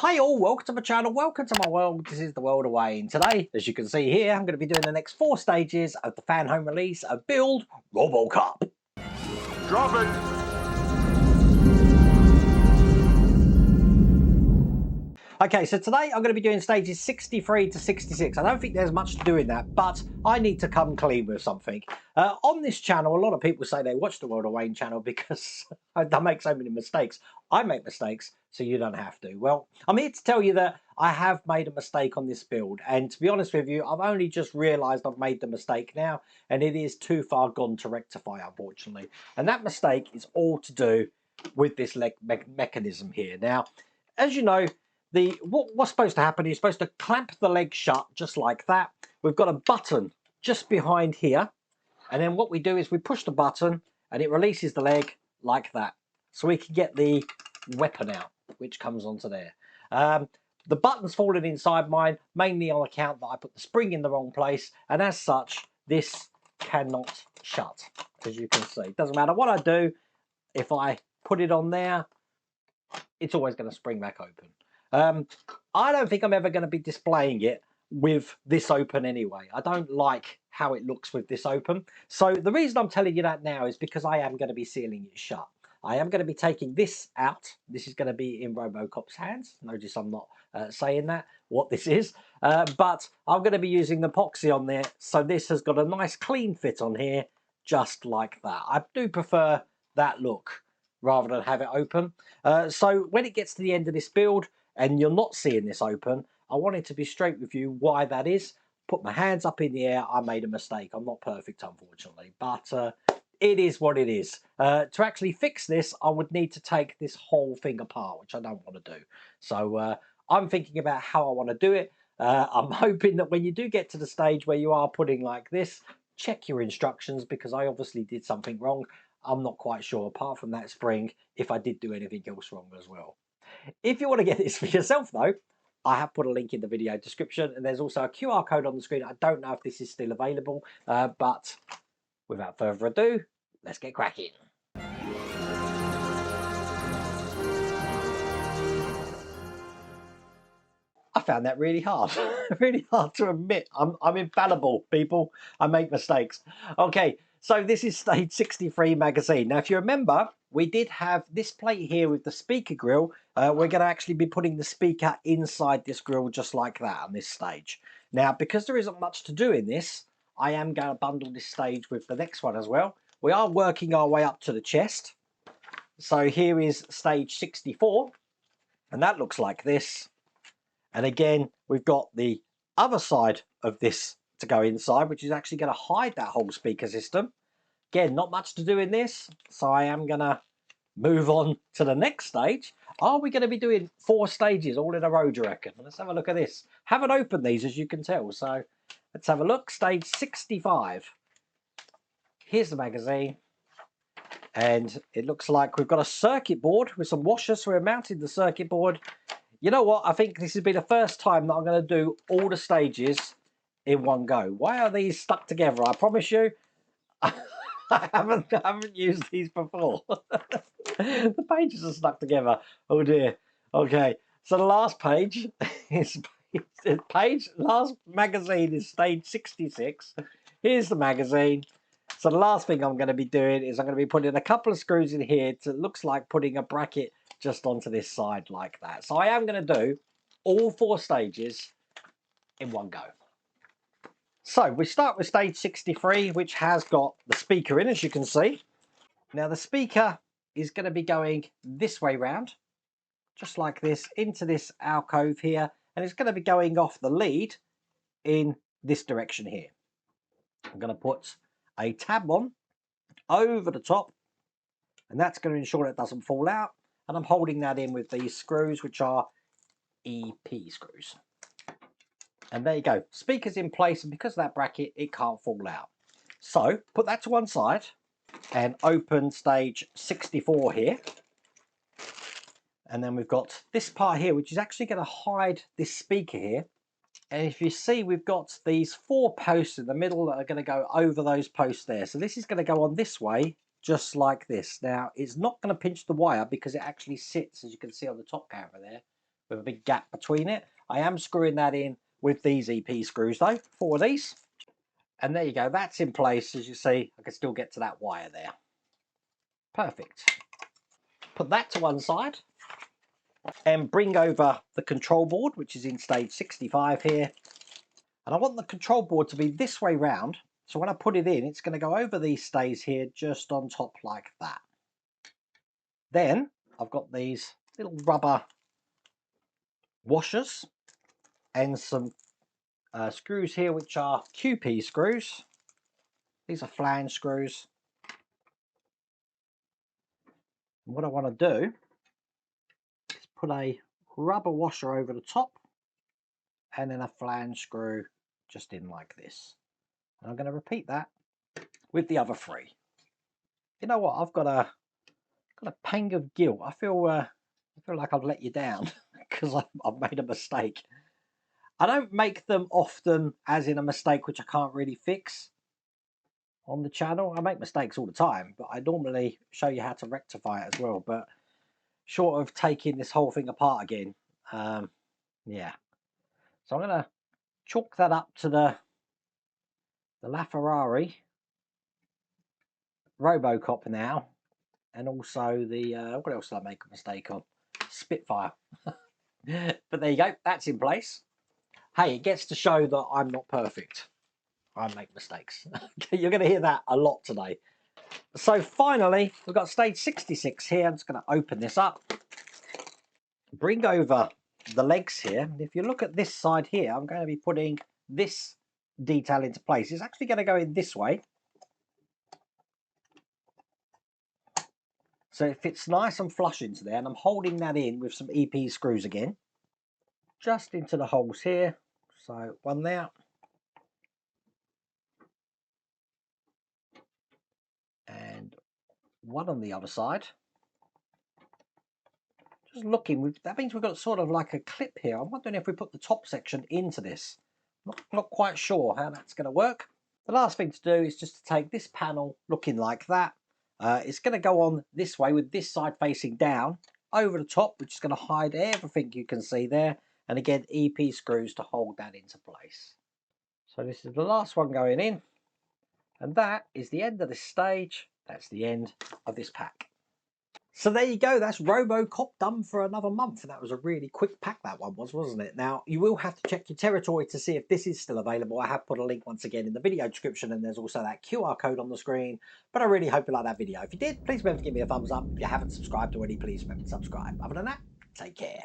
Hi all, welcome to my channel, welcome to my world. This is the world of Wayne. Today, as you can see here, I'm going to be doing the next 4 stages of the Fanhome release of Build Robocop. Drop it! Okay, so today I'm going to be doing stages 63 to 66. I don't think there's much to do in that, but I need to come clean with something. On this channel, a lot of people say they watch the World of Wayne channel because I make so many mistakes. I make mistakes, so you don't have to. Well, I'm here to tell you that I have made a mistake on this build, and to be honest with you, I've only just realised I've made the mistake now, and it is too far gone to rectify, unfortunately. And that mistake is all to do with this mechanism here. Now, as you know, what's supposed to happen is you're supposed to clamp the leg shut just like that. We've got a button just behind here, and then what we do is we push the button and it releases the leg like that, so we can get the weapon out, which comes onto there. The button's fallen inside mine mainly on account that I put the spring in the wrong place, and as such this cannot shut, as you can see. It doesn't matter what I do, if I put it on there, it's always going to spring back open. I don't think I'm ever going to be displaying it with this open anyway. I don't like how it looks with this open. So the reason I'm telling you that now is because I am going to be sealing it shut. I am going to be taking this out. This is going to be in Robocop's hands. Notice I'm not saying that, what this is. But I'm going to be using the epoxy on there. So this has got a nice clean fit on here, just like that. I do prefer that look rather than have it open. So when it gets to the end of this build, and you're not seeing this open, I wanted to be straight with you why that is. Put my hands up in the air, I made a mistake. I'm not perfect, unfortunately, but it is what it is. To actually fix this, I would need to take this whole thing apart, which I don't want to do. So I'm thinking about how I want to do it. I'm hoping that when you do get to the stage where you are putting like this, check your instructions, because I obviously did something wrong. I'm not quite sure, apart from that spring, if I did do anything else wrong as well. If you want to get this for yourself though, I have put a link in the video description, and there's also a QR code on the screen. I don't know if this is still available, but without further ado, let's get cracking. I found that really hard, really hard to admit. I'm infallible, people. I make mistakes. Okay, so this is stage 63 magazine. Now, if you remember, we did have this plate here with the speaker grill. We're going to actually be putting the speaker inside this grill just like that on this stage. Now, because there isn't much to do in this, I am going to bundle this stage with the next one as well. We are working our way up to the chest. So here is stage 64, and that looks like this. And again, we've got the other side of this to go inside, which is actually going to hide that whole speaker system. Again, not much to do in this, so I am going to move on to the next stage. Are we going to be doing 4 stages all in a row, do you reckon? Let's have a look at this. Haven't opened these, as you can tell, so let's have a look. Stage 65. Here's the magazine. And it looks like we've got a circuit board with some washers, so we're mounting the circuit board. You know what? I think this has been the first time that I'm going to do all the stages in one go. Why are these stuck together? I promise you, I haven't used these before. The pages are stuck together. Oh dear. Okay, so the last page is last magazine is stage 66. Here's the magazine. So the last thing I'm going to be doing is I'm going to be putting a couple of screws in here to, looks like putting a bracket just onto this side like that. So I am going to do all 4 stages in one go. So we start with stage 63, which has got the speaker in, as you can see. Now the speaker is going to be going this way round, just like this, into this alcove here, and it's going to be going off the lead in this direction here. I'm going to put a tab on over the top, and that's going to ensure it doesn't fall out. And I'm holding that in with these screws, which are EP screws. And there you go. Speaker's in place, and because of that bracket, it can't fall out. So put that to one side and open stage 64 here. And then we've got this part here, which is actually going to hide this speaker here. And if you see, we've got these 4 posts in the middle that are going to go over those posts there. So this is going to go on this way, just like this. Now, it's not going to pinch the wire because it actually sits, as you can see on the top camera there, with a big gap between it. I am screwing that in with these EP screws though, 4 of these. And there you go, that's in place. As you see, I can still get to that wire there. Perfect. Put that to one side and bring over the control board, which is in stage 65 here. And I want the control board to be this way round. So when I put it in, it's going to go over these stays here just on top like that. Then I've got these little rubber washers and some screws here, which are QP screws. These are flange screws. And what I want to do is put a rubber washer over the top and then a flange screw just in like this. And I'm going to repeat that with the other 3. You know what? I've got a pang of guilt. I feel like I've let you down because I've made a mistake. I don't make them often, as in a mistake which I can't really fix on the channel. I make mistakes all the time, but I normally show you how to rectify it as well. But short of taking this whole thing apart again, yeah. So I'm going to chalk that up to the LaFerrari Robocop now, and also the what else did I make a mistake on? Spitfire. But there you go, that's in place. Hey, it gets to show that I'm not perfect. I make mistakes. You're going to hear that a lot today. So finally, we've got stage 66 here. I'm just going to open this up, bring over the legs here. If you look at this side here, I'm going to be putting this detail into place. It's actually going to go in this way, so it fits nice and flush into there, and I'm holding that in with some EP screws again, just into the holes here. So one there, and one on the other side. Just looking, that means we've got sort of like a clip here. I'm wondering if we put the top section into this. Not quite sure how that's going to work. The last thing to do is just to take this panel looking like that. It's going to go on this way with this side facing down over the top, which is going to hide everything you can see there. And again, EP screws to hold that into place. So this is the last one going in. And that is the end of this stage. That's the end of this pack. So there you go, that's Robocop done for another month. And that was a really quick pack, that one was, wasn't it? Now, you will have to check your territory to see if this is still available. I have put a link once again in the video description, and there's also that QR code on the screen. But I really hope you like that video. If you did, please remember to give me a thumbs up. If you haven't subscribed already, please remember to subscribe. Other than that, take care.